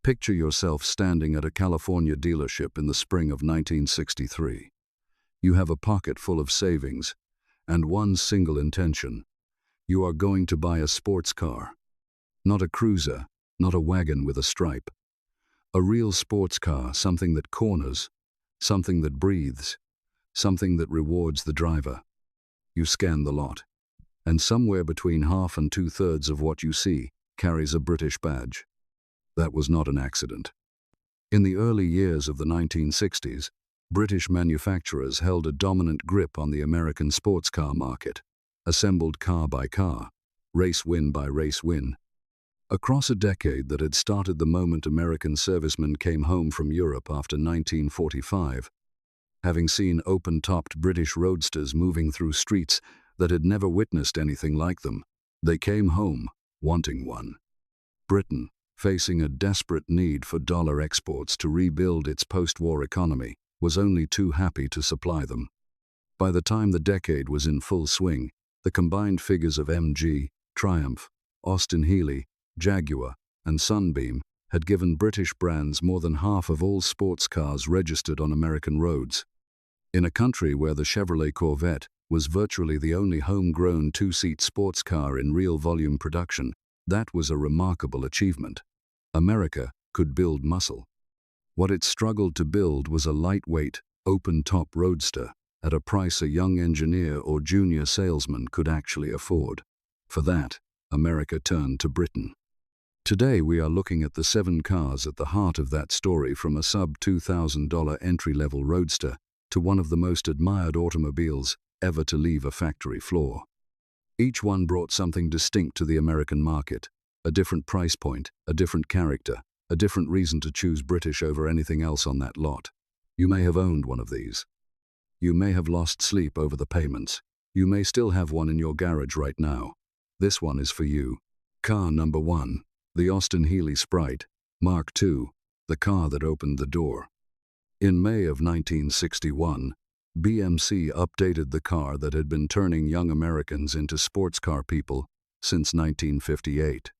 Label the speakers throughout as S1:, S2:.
S1: Picture yourself standing at a California dealership in the spring of 1963. You have a pocket full of savings and one single intention. You are going to buy a sports car. Not a cruiser, not a wagon with a stripe. A real sports car, something that corners, something that breathes, something that rewards the driver. You scan the lot, and somewhere between half and two-thirds of what you see carries a British badge. That was not an accident. In the early years of the 1960s, British manufacturers held a dominant grip on the American sports car market, assembled car by car, race win by race win. Across a decade that had started the moment American servicemen came home from Europe after 1945, having seen open-topped British Roadsters moving through streets that had never witnessed anything like them, they came home wanting one. Britain, facing a desperate need for dollar exports to rebuild its post-war economy, was only too happy to supply them. By the time the decade was in full swing, the combined figures of MG, Triumph, Austin Healey, Jaguar, and Sunbeam had given British brands more than half of all sports cars registered on American roads. In a country where the Chevrolet Corvette was virtually the only homegrown two-seat sports car in real volume production, that was a remarkable achievement. America could build muscle. What it struggled to build was a lightweight, open-top roadster at a price a young engineer or junior salesman could actually afford. For that, America turned to Britain. Today we are looking at the 7 cars at the heart of that story, from a sub-$2,000 entry-level roadster to one of the most admired automobiles ever to leave a factory floor. Each one brought something distinct to the American market, a different price point, a different character, a different reason to choose British over anything else on that lot. You may have owned one of these. You may have lost sleep over the payments. You may still have one in your garage right now. This one is for you. Car number 1, the Austin Healey Sprite, Mark II, the car that opened the door. In May of 1961, BMC updated the car that had been turning young Americans into sports car people since 1958.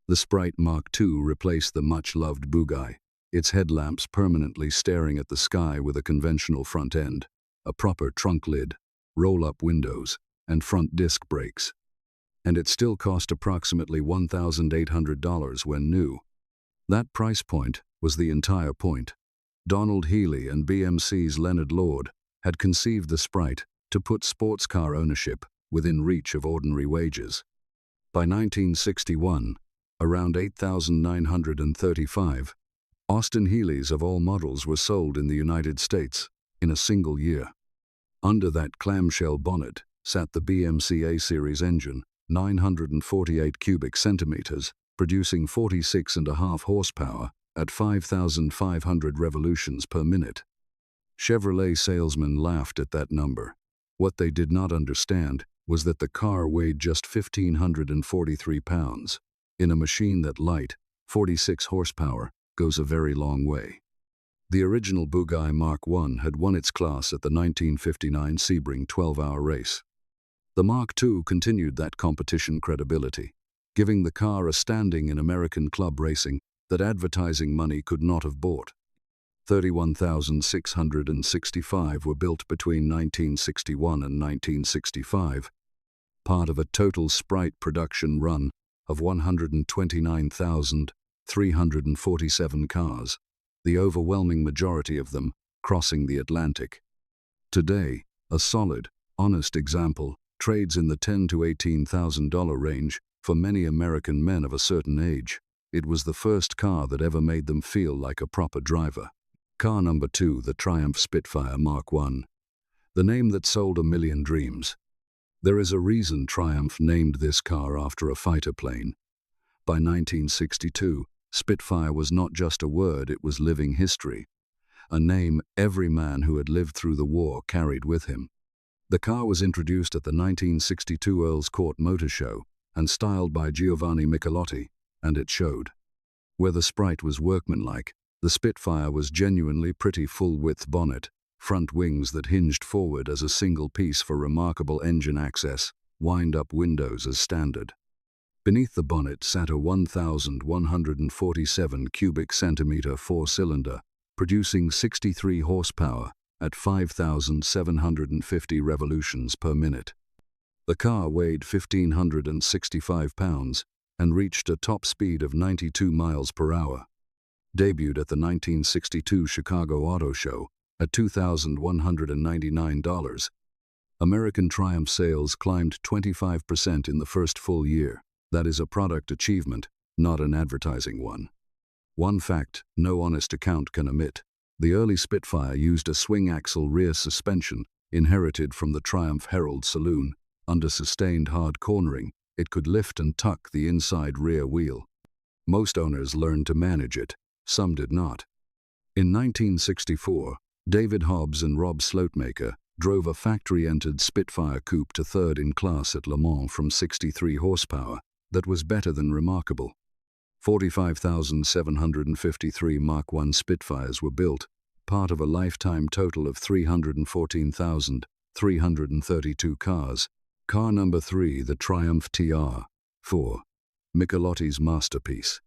S1: The Sprite Mark II replaced the much-loved Bugatti, its headlamps permanently staring at the sky with a conventional front end, a proper trunk lid, roll-up windows, and front disc brakes. And it still cost approximately $1,800 when new. That price point was the entire point. Donald Healey and BMC's Leonard Lord had conceived the Sprite to put sports car ownership within reach of ordinary wages. By 1961, around 8,935, Austin Healeys of all models were sold in the United States in a single year. Under that clamshell bonnet sat the BMC A-Series engine, 948 cubic centimeters, producing 46.5 horsepower at 5,500 revolutions per minute. Chevrolet salesmen laughed at that number. What they did not understand was that the car weighed just 1,543 pounds. In a machine that light, 46 horsepower, goes a very long way. The original Bugatti Mark I had won its class at the 1959 Sebring 12-hour race. The Mark II continued that competition credibility, giving the car a standing in American club racing that advertising money could not have bought. 31,665 were built between 1961 and 1965, part of a total Sprite production run of 129,347 cars, the overwhelming majority of them crossing the Atlantic. Today, a solid, honest example trades in the $10,000 to $18,000 range for many American men of a certain age. It was the first car that ever made them feel like a proper driver. Car number 2, the Triumph Spitfire Mark I, the name that sold a million dreams. There is a reason Triumph named this car after a fighter plane. By 1962, Spitfire was not just a word, it was living history, a name every man who had lived through the war carried with him. The car was introduced at the 1962 Earl's Court Motor Show and styled by Giovanni Michelotti, and it showed. Where the Sprite was workmanlike, the Spitfire was genuinely pretty full-width bonnet, front wings that hinged forward as a single piece for remarkable engine access, wind-up windows as standard. Beneath the bonnet sat a 1,147 cubic centimeter four-cylinder, producing 63 horsepower at 5,750 revolutions per minute. The car weighed 1,565 pounds and reached a top speed of 92 miles per hour. Debuted at the 1962 Chicago Auto Show at $2,199. American Triumph sales climbed 25% in the first full year. That is a product achievement, not an advertising one. One fact no honest account can omit: the early Spitfire used a swing-axle rear suspension inherited from the Triumph Herald Saloon. Under sustained hard cornering, it could lift and tuck the inside rear wheel. Most owners learned to manage it, some did not. In 1964, David Hobbs and Rob Slotemaker drove a factory-entered Spitfire coupe to third in class at Le Mans from 63 horsepower. That was better than remarkable. 45,753 Mark I Spitfires were built, part of a lifetime total of 314,332 cars. Car number 3, the Triumph TR-4, Michelotti's masterpiece.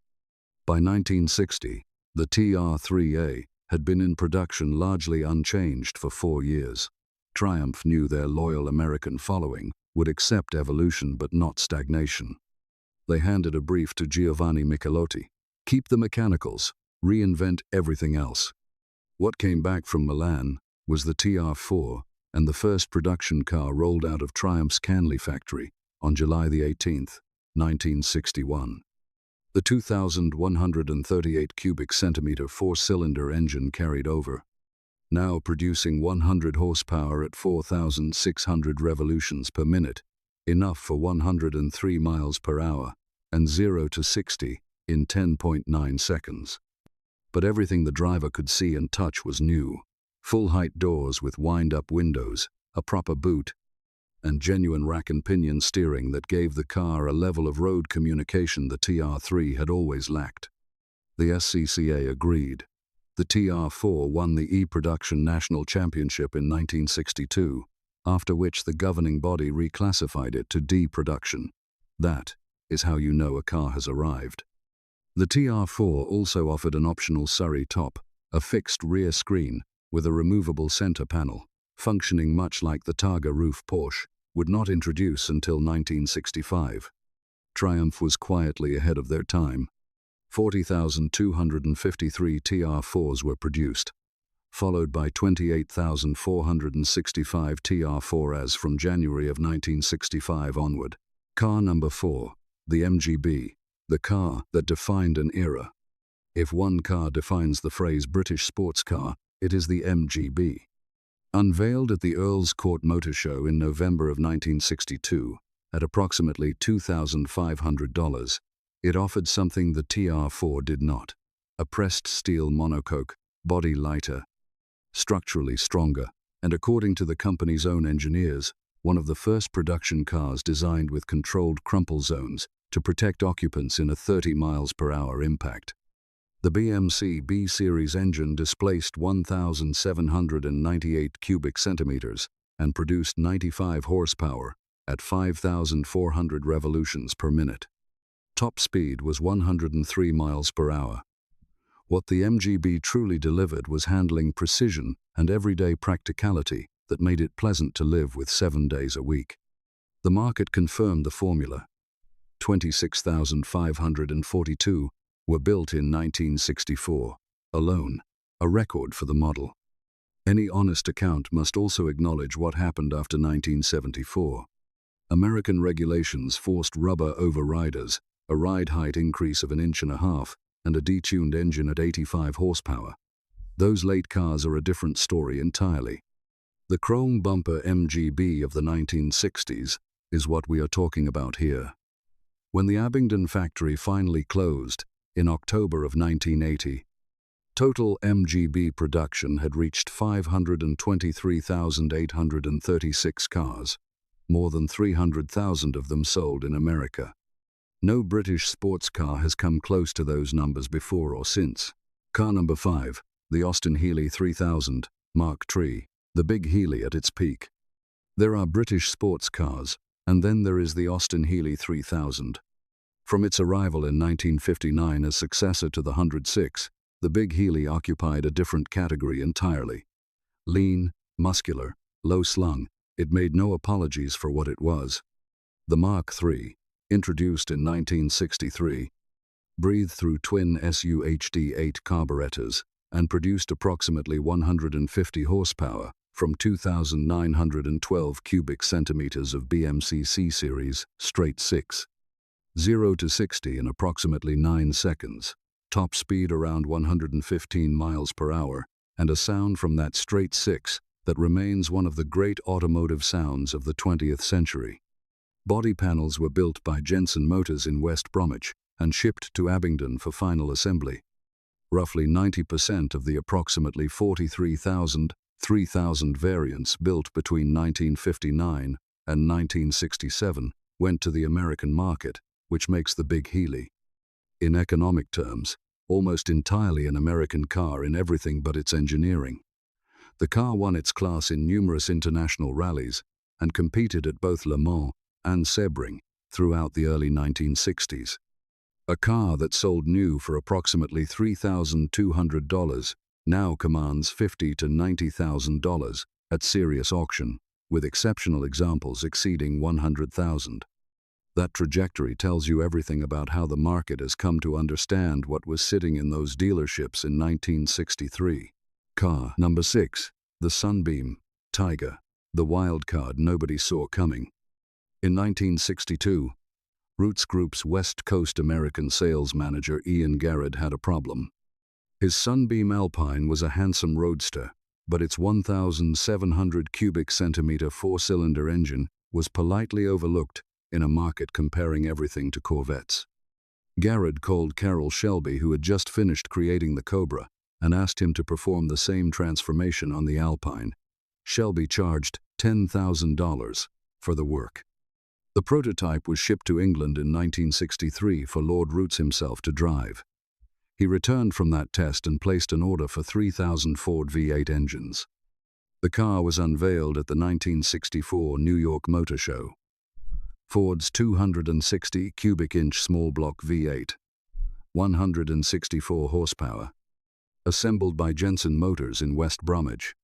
S1: By 1960, the TR-3A had been in production largely unchanged for 4 years. Triumph knew their loyal American following would accept evolution but not stagnation. They handed a brief to Giovanni Michelotti: keep the mechanicals, reinvent everything else. What came back from Milan was the TR-4, and the first production car rolled out of Triumph's Canley factory on July 18, 1961. The 2,138 cubic centimeter four-cylinder engine carried over, now producing 100 horsepower at 4,600 revolutions per minute, enough for 103 miles per hour, and 0 to 60 in 10.9 seconds. But everything the driver could see and touch was new: full-height doors with wind-up windows, a proper boot, and genuine rack and pinion steering that gave the car a level of road communication the TR-3 had always lacked. The SCCA agreed. The TR-4 won the E-Production National Championship in 1962, after which the governing body reclassified it to D-Production. That is how you know a car has arrived. The TR-4 also offered an optional Surrey top, a fixed rear screen with a removable center panel, functioning much like the Targa roof Porsche would not introduce until 1965. Triumph was quietly ahead of their time. 40,253 TR-4s were produced, followed by 28,465 TR-4s from January of 1965 onward. Car number 4, the MGB, the car that defined an era. If one car defines the phrase British sports car, it is the MGB. Unveiled at the Earl's Court Motor Show in November of 1962, at approximately $2,500, it offered something the TR-4 did not: a pressed steel monocoque, body lighter, structurally stronger, and according to the company's own engineers, one of the first production cars designed with controlled crumple zones to protect occupants in a 30 miles per hour impact. The BMC B-Series engine displaced 1,798 cubic centimeters and produced 95 horsepower at 5,400 revolutions per minute. Top speed was 103 miles per hour. What the MGB truly delivered was handling precision and everyday practicality that made it pleasant to live with 7 days a week. The market confirmed the formula. 26,542 were built in 1964 alone, a record for the model. Any honest account must also acknowledge what happened after 1974. American regulations forced rubber overriders, a ride height increase of 1.5 inches, and a detuned engine at 85 horsepower. Those late cars are a different story entirely. The chrome bumper MGB of the 1960s is what we are talking about here. When the Abingdon factory finally closed in October of 1980, total MGB production had reached 523,836 cars, more than 300,000 of them sold in America. No British sports car has come close to those numbers before or since. Car number 5, the Austin Healey 3000, Mark III, the Big Healey at its peak. There are British sports cars, and then there is the Austin Healey 3000. From its arrival in 1959 as successor to the 106, the Big Heeley occupied a different category entirely. Lean, muscular, low-slung, it made no apologies for what it was. The Mark III, introduced in 1963, breathed through twin SUHD-8 carburetors and produced approximately 150 horsepower from 2,912 cubic centimeters of BMC C-Series straight 6. 0 to 60 in approximately 9 seconds, top speed around 115 miles per hour, and a sound from that straight 6 that remains one of the great automotive sounds of the 20th century. Body panels were built by Jensen Motors in West Bromwich and shipped to Abingdon for final assembly. Roughly 90% of the approximately 43,000, 3,000 variants built between 1959 and 1967 went to the American market, which makes the Big Heeley, in economic terms, almost entirely an American car in everything but its engineering. The car won its class in numerous international rallies and competed at both Le Mans and Sebring throughout the early 1960s. A car that sold new for approximately $3,200 now commands $50,000 to $90,000 at serious auction, with exceptional examples exceeding $100,000. That trajectory tells you everything about how the market has come to understand what was sitting in those dealerships in 1963. Car number 6, the Sunbeam Tiger, the wild card nobody saw coming. In 1962, Roots Group's West Coast American sales manager Ian Garrett had a problem. His Sunbeam Alpine was a handsome roadster, but its 1,700 cubic centimeter four-cylinder engine was politely overlooked in a market comparing everything to Corvettes. Garrett called Carroll Shelby, who had just finished creating the Cobra, and asked him to perform the same transformation on the Alpine. Shelby charged $10,000 for the work. The prototype was shipped to England in 1963 for Lord Roots himself to drive. He returned from that test and placed an order for 3,000 Ford V8 engines. The car was unveiled at the 1964 New York Motor Show. Ford's 260 cubic inch small block V8, 164 horsepower, assembled by Jensen Motors in West Bromwich.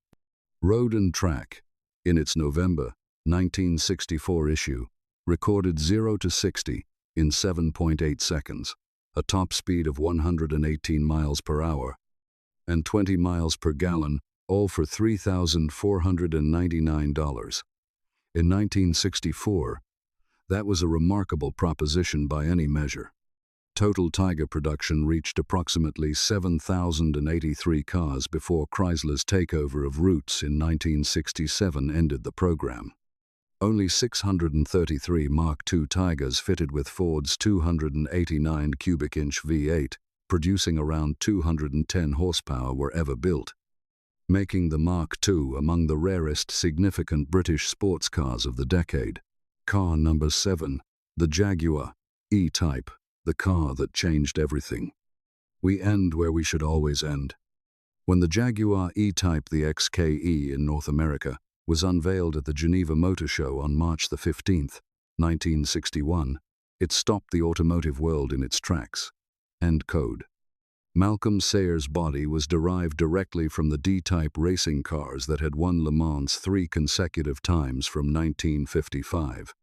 S1: Road and Track, in its November 1964 issue, recorded 0 to 60 in 7.8 seconds, a top speed of 118 miles per hour and 20 miles per gallon, all for $3,499. In 1964, that was a remarkable proposition by any measure. Total Tiger production reached approximately 7,083 cars before Chrysler's takeover of Roots in 1967 ended the program. Only 633 Mark II Tigers fitted with Ford's 289 cubic inch V8, producing around 210 horsepower, were ever built, making the Mark II among the rarest significant British sports cars of the decade. Car number 7, the Jaguar E-Type, the car that changed everything. We end where we should always end. When the Jaguar E-Type, the XKE in North America, was unveiled at the Geneva Motor Show on March 15, 1961, it stopped the automotive world in its tracks. End code. Malcolm Sayers' body was derived directly from the D-Type racing cars that had won Le Mans 3 consecutive times from 1955.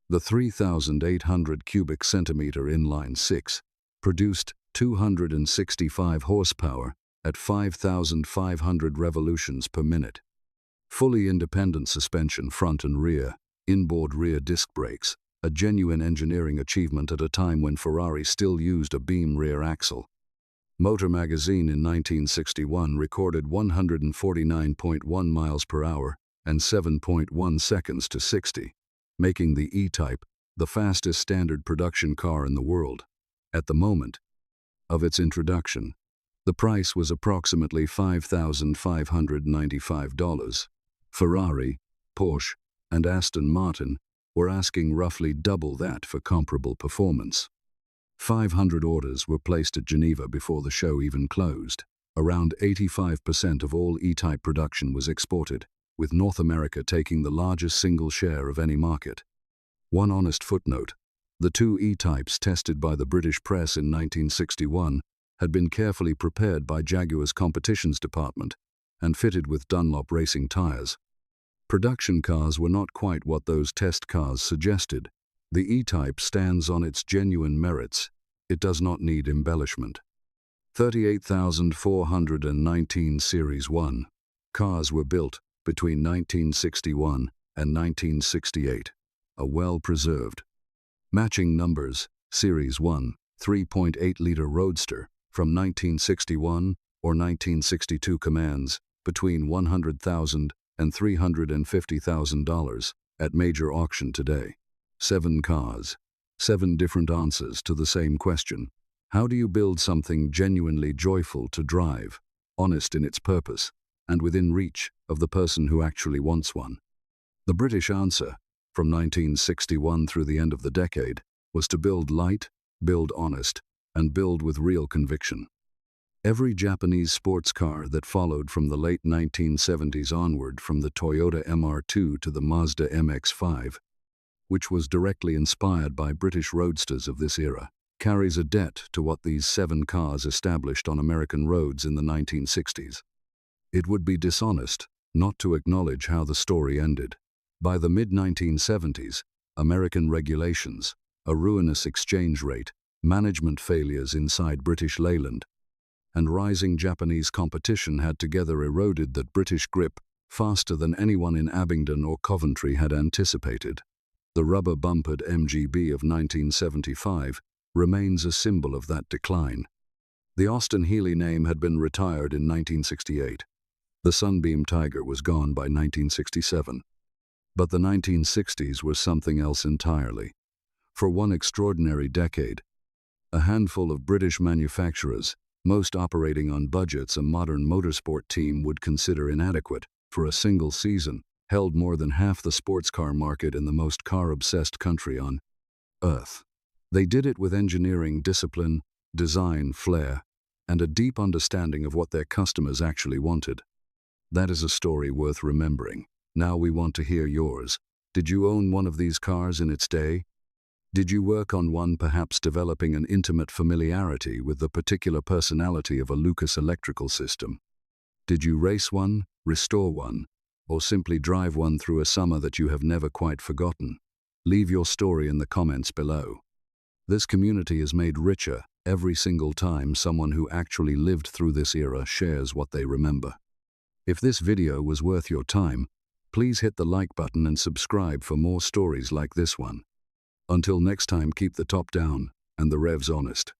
S1: The 3,800 cubic centimeter inline 6 produced 265 horsepower at 5,500 revolutions per minute. Fully independent suspension front and rear, inboard rear disc brakes, a genuine engineering achievement at a time when Ferrari still used a beam rear axle. Motor Magazine in 1961 recorded 149.1 miles per hour and 7.1 seconds to 60, making the E-Type the fastest standard production car in the world. At the moment of its introduction, the price was approximately $5,595. Ferrari, Porsche, and Aston Martin were asking roughly double that for comparable performance. 500 orders were placed at Geneva before the show even closed. Around 85% of all E-Type production was exported, with North America taking the largest single share of any market. One honest footnote: The two E-types tested by the British press in 1961 had been carefully prepared by Jaguar's competitions department and fitted with Dunlop racing tires. Production cars were not quite what those test cars suggested. The E-type stands on its genuine merits. It does not need embellishment. 38,419 Series 1 cars were built between 1961 and 1968, a well-preserved. Matching numbers, Series 1, 3.8-liter Roadster from 1961 or 1962 commands between $100,000 and $350,000 at major auction today. 7 cars. 7 different answers to the same question. How do you build something genuinely joyful to drive, honest in its purpose, and within reach of the person who actually wants one? The British answer, from 1961 through the end of the decade, was to build light, build honest, and build with real conviction. Every Japanese sports car that followed from the late 1970s onward, from the Toyota MR2 to the Mazda MX-5, which was directly inspired by British roadsters of this era, carries a debt to what these 7 cars established on American roads in the 1960s. It would be dishonest not to acknowledge how the story ended. By the mid-1970s, American regulations, a ruinous exchange rate, management failures inside British Leyland, and rising Japanese competition had together eroded that British grip faster than anyone in Abingdon or Coventry had anticipated. The rubber-bumpered MGB of 1975 remains a symbol of that decline. The Austin Healey name had been retired in 1968. The Sunbeam Tiger was gone by 1967. But the 1960s was something else entirely. For one extraordinary decade, a handful of British manufacturers, most operating on budgets a modern motorsport team would consider inadequate for a single season, held more than half the sports car market in the most car-obsessed country on Earth. They did it with engineering discipline, design flair, and a deep understanding of what their customers actually wanted. That is a story worth remembering. Now we want to hear yours. Did you own one of these cars in its day? Did you work on one, perhaps developing an intimate familiarity with the particular personality of a Lucas electrical system? Did you race one, restore one, or simply drive one through a summer that you have never quite forgotten? Leave your story in the comments below. This community is made richer every single time someone who actually lived through this era shares what they remember. If this video was worth your time, please hit the like button and subscribe for more stories like this one. Until next time, keep the top down and the revs honest.